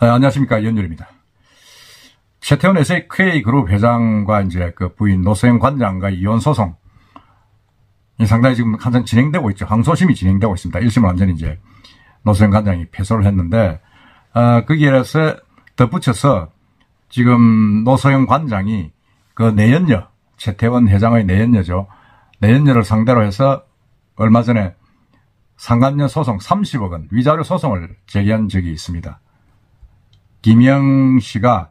안녕하십니까. 이현율입니다. 최태원 SK그룹 회장과 이제 그 부인 노소영 관장과 이혼 소송이 상당히 지금 한참 진행되고 있죠. 항소심이 진행되고 있습니다. 1심은 완전히 이제 노소영 관장이 패소를 했는데, 거기에서 덧붙여서 지금 노소영 관장이 그 내연녀, 최태원 회장의 내연녀죠. 내연녀를 상대로 해서 얼마 전에 상간녀 소송 30억 원 위자료 소송을 제기한 적이 있습니다. 김영 씨가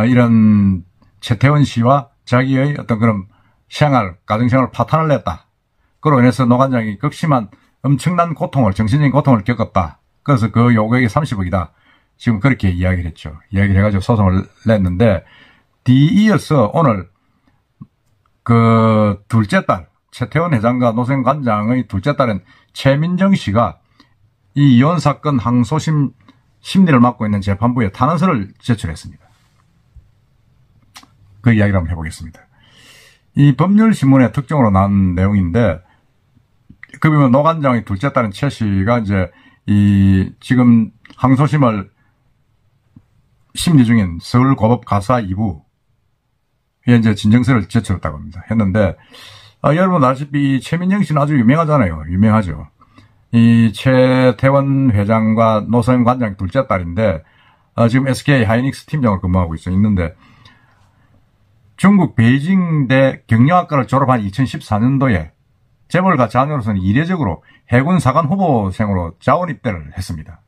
이런 최태원 씨와 자기의 어떤 그런 가정생활 파탄을 냈다. 그로 인해서 노 관장이 극심한 엄청난 고통을, 정신적인 고통을 겪었다. 그래서 그 요구액이 30억이다. 지금 그렇게 이야기를 했죠. 이야기를 해가지고 소송을 냈는데, 뒤이어서 오늘 그 둘째 딸, 최태원 회장과 노소영 관장의 둘째 딸은 최민정 씨가 이 이혼 사건 항소심 심리를 맡고 있는 재판부에 탄원서를 제출했습니다. 그 이야기를 한번 해보겠습니다. 이 법률신문에 특종으로 나온 내용인데, 그 보면 노 관장의 둘째 딸인 최 씨가 이제 지금 항소심을 심리 중인 서울고법 가사 2부에 이제 진정서를 제출했다고 합니다. 했는데, 여러분 아시다시피 최민정 씨는 아주 유명하잖아요. 유명하죠. 이 최태원 회장과 노소영 관장 둘째 딸인데, 지금 SK 하이닉스 팀장으로 근무하고 있는데, 중국 베이징대 경영학과를 졸업한 2014년도에 재벌가 자녀로서는 이례적으로 해군 사관 후보생으로 자원 입대를 했습니다.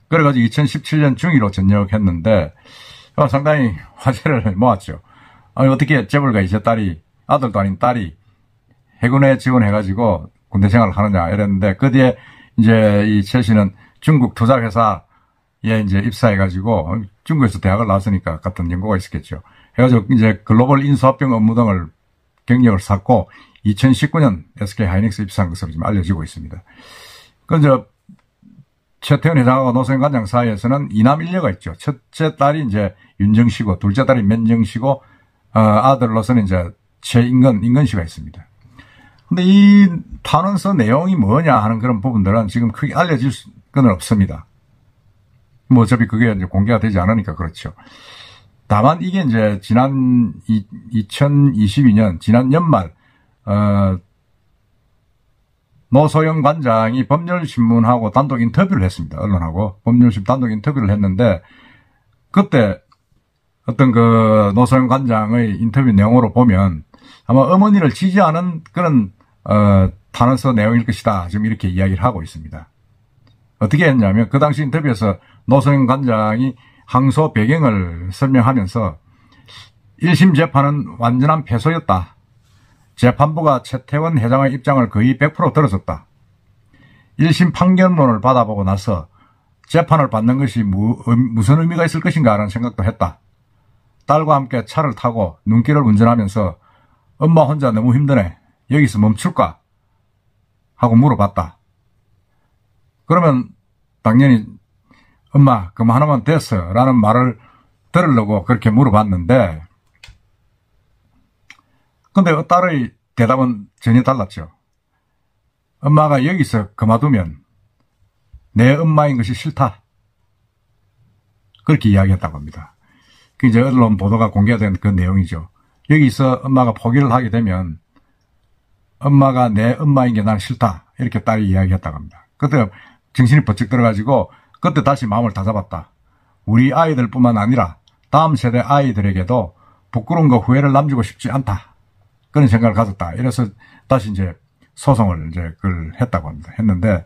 그래가지고 2017년 중위로 전역했는데, 상당히 화제를 모았죠. 어떻게 재벌가 이제 아들도 아닌 딸이 해군에 지원해가지고 군대 생활을 하느냐 이랬는데, 그 뒤에 이제 이 최 씨는 중국 투자회사에 이제 입사해가지고 중국에서 대학을 나왔으니까 같은 연고가 있었겠죠. 해가지고 이제 글로벌 인수합병 업무 등을 경력을 쌓고 2019년 SK 하이닉스 입사한 것으로 지금 알려지고 있습니다. 그 이제 최태원 회장하고 노소영 관장 사이에서는 이남 일녀가 있죠. 첫째 딸이 이제 윤정 씨고, 둘째 딸이 면정 씨고, 아들로서는 이제 임건 씨가 있습니다. 근데 이 탄원서 내용이 뭐냐 하는 그런 부분들은 지금 크게 알려질 건 없습니다. 뭐 어차피 그게 이제 공개가 되지 않으니까 그렇죠. 다만 이게 이제 지난 2022년 지난 연말 노소영 관장이 법률신문하고 단독 인터뷰를 했습니다. 언론하고 법률신문 단독 인터뷰를 했는데, 그때 어떤 그 노소영 관장의 인터뷰 내용으로 보면 아마 어머니를 지지하는 그런 탄원서 내용일 것이다. 지금 이렇게 이야기를 하고 있습니다. 어떻게 했냐면, 그 당시 인터뷰에서 노소영 관장이 항소 배경을 설명하면서 1심 재판은 완전한 패소였다. 재판부가 최태원 회장의 입장을 거의 100% 들어줬다. 1심 판결문을 받아보고 나서 재판을 받는 것이 무슨 의미가 있을 것인가 라는 생각도 했다. 딸과 함께 차를 타고 눈길을 운전하면서 엄마 혼자 너무 힘드네. 여기서 멈출까? 하고 물어봤다. 그러면 당연히 엄마 그만하면 됐어 라는 말을 들으려고 그렇게 물어봤는데, 근데 딸의 대답은 전혀 달랐죠. 엄마가 여기서 그만두면 내 엄마인 것이 싫다. 그렇게 이야기했다고 합니다. 그 이제 언론 보도가 공개된 그 내용이죠. 여기서 엄마가 포기를 하게 되면 엄마가 내 엄마인 게 난 싫다. 이렇게 딸이 이야기했다고 합니다. 그때 정신이 번쩍 들어가지고 그때 다시 마음을 다잡았다. 우리 아이들뿐만 아니라 다음 세대 아이들에게도 부끄러움과 후회를 남기고 싶지 않다. 그런 생각을 가졌다. 이래서 다시 이제 소송을 이제 그걸 했다고 합니다. 했는데,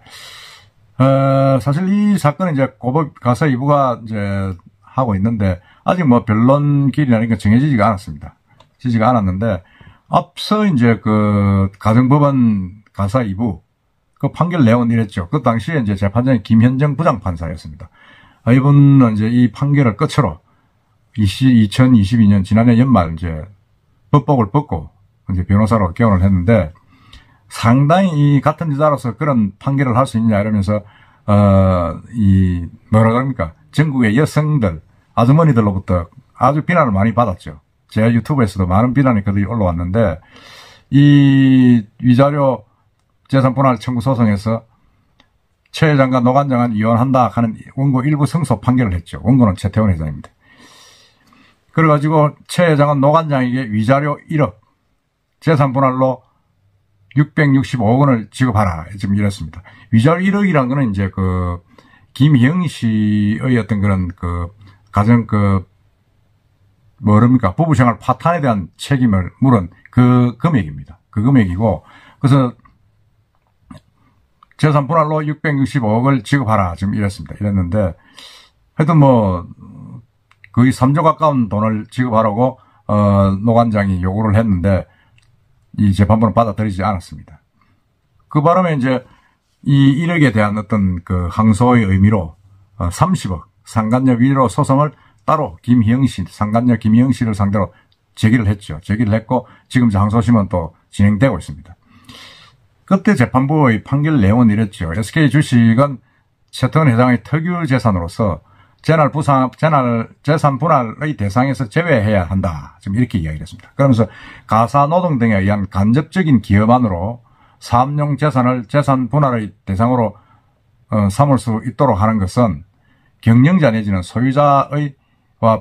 사실 이 사건은 이제 고법 가사 2부가 이제 하고 있는데, 아직 뭐 변론 길이라는 게 정해지지가 않았습니다. 지지가 않았는데, 앞서 이제 그 가정법원 가사 2부, 그 판결 내용은 이랬죠. 그 당시에 이제 재판장이 김현정 부장판사였습니다. 이분은 이제 이 판결을 끝으로 2022년 지난해 연말 이제 법복을 벗고 이제 변호사로 개원을 했는데, 상당히 이 같은 여자로서 그런 판결을 할 수 있냐 이러면서 뭐라 그럽니까? 전국의 여성들, 아주머니들로부터 아주 비난을 많이 받았죠. 제 유튜브에서도 많은 비난이 그들이 올라왔는데, 이 위자료 재산 분할 청구 소송에서 최 회장과 노 관장은 이혼한다 하는 원고 일부 승소 판결을 했죠. 원고는 최태원 회장입니다. 그래가지고 최 회장은 노 관장에게 위자료 1억, 재산 분할로 665억 원을 지급하라. 지금 이랬습니다. 위자료 1억이란 거는 이제 김희영 씨의 어떤 그런 가정 뭐랍니까? 부부 생활 파탄에 대한 책임을 물은 그 금액입니다. 그 금액이고, 그래서 재산 분할로 665억을 지급하라. 지금 이랬습니다. 이랬는데, 하여튼 거의 3조 가까운 돈을 지급하라고, 노 관장이 요구를 했는데, 이 재판부는 받아들이지 않았습니다. 그 바람에 이제 이 1억에 대한 어떤 항소의 의미로 30억 상간녀 위로 소송을 따로 상간녀 김희영 씨를 상대로 제기를 했죠. 제기를 했고 지금 항소심은 또 진행되고 있습니다. 그때 재판부의 판결 내용은 이랬죠. SK 주식은 최태원 회장의 특유 재산으로서 재산 분할의 대상에서 제외해야 한다. 지금 이렇게 이야기를 했습니다. 그러면서 가사노동 등에 의한 간접적인 기여만으로 사업용 재산을 재산 분할의 대상으로 삼을 수 있도록 하는 것은 경영자 내지는 소유자와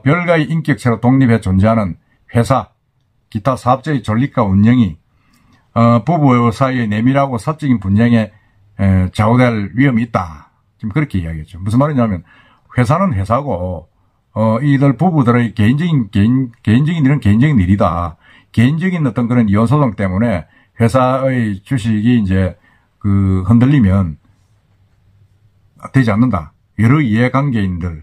별개의 인격체로 독립해 존재하는 회사, 기타 사업자의 존립과 운영이 부부 사이의 내밀하고 사적인 분쟁에 좌우될 위험이 있다. 지금 그렇게 이야기했죠. 무슨 말이냐면 회사는 회사고 이들 부부들의 개인적인 일은 개인적인 일이다. 개인적인 어떤 그런 이혼 소송 때문에 회사의 주식이 이제 흔들리면 되지 않는다. 여러 이해관계인들,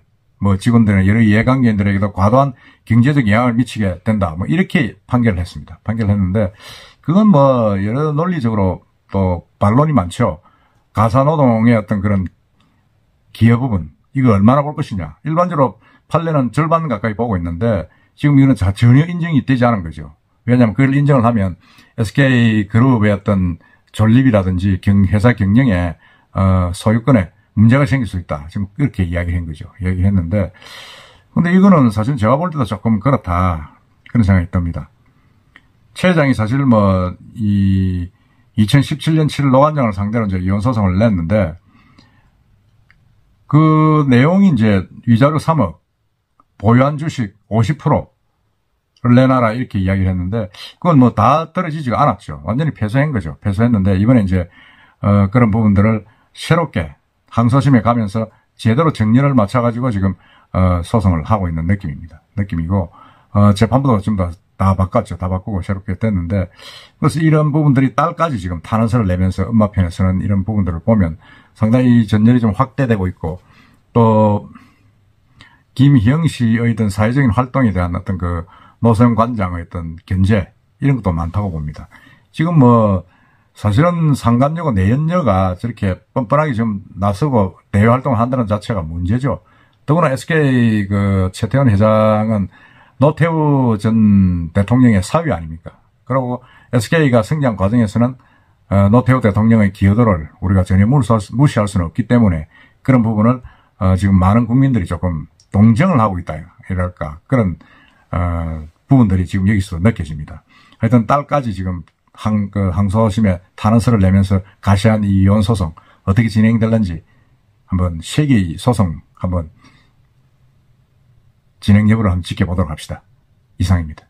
직원들이나 여러 이해관계인들에게도 과도한 경제적 영향을 미치게 된다. 이렇게 판결을 했습니다. 판결을 했는데, 그건 여러 논리적으로 또 반론이 많죠. 가사노동의 어떤 그런 기여 부분, 이거 얼마나 볼 것이냐. 일반적으로 판례는 절반 가까이 보고 있는데, 지금 이거는 전혀 인정이 되지 않은 거죠. 왜냐하면 그걸 인정을 하면 SK그룹의 어떤 존립이라든지 회사 경영에 소유권에 문제가 생길 수 있다. 지금 그렇게 이야기한 거죠. 이야기했는데, 근데 이거는 사실 제가 볼 때도 조금 그렇다. 그런 생각이 듭니다. 최 회장이 사실 2017년 7월 노 관장을 상대로 이제 이혼 소송을 냈는데, 그 내용이 이제 위자료 3억, 보유한 주식 50%를 내놔라 이렇게 이야기를 했는데, 그건 다 떨어지지가 않았죠. 완전히 패소한 거죠. 패소했는데, 이번에 이제 그런 부분들을 새롭게 항소심에 가면서 제대로 정리를 맞춰가지고 지금 소송을 하고 있는 느낌이고, 재판부도 좀 다 바꿨죠. 다 바꾸고 새롭게 됐는데, 그래서 이런 부분들이 딸까지 지금 탄원서를 내면서 엄마 편에 서는 이런 부분들을 보면 상당히 전열이 좀 확대되고 있고, 또 김희영 씨의 어떤 사회적인 활동에 대한 어떤 노선 관장의 어떤 견제 이런 것도 많다고 봅니다. 지금 사실은 상간녀고 내연녀가 저렇게 뻔뻔하게 좀 나서고 대외 활동을 한다는 자체가 문제죠. 더구나 SK 최태원 회장은 노태우 전 대통령의 사위 아닙니까? 그리고 SK가 성장 과정에서는 노태우 대통령의 기여도를 우리가 전혀 무시할 수는 없기 때문에 그런 부분을 지금 많은 국민들이 조금 동정을 하고 있다 이랄까 그런 부분들이 지금 여기서 느껴집니다. 하여튼 딸까지 지금 항소심에 탄원서를 내면서 가시한 이 이혼 소송 어떻게 진행될는지 한번 세계의 소송 한번 진행 여부를 한번 지켜보도록 합시다. 이상입니다.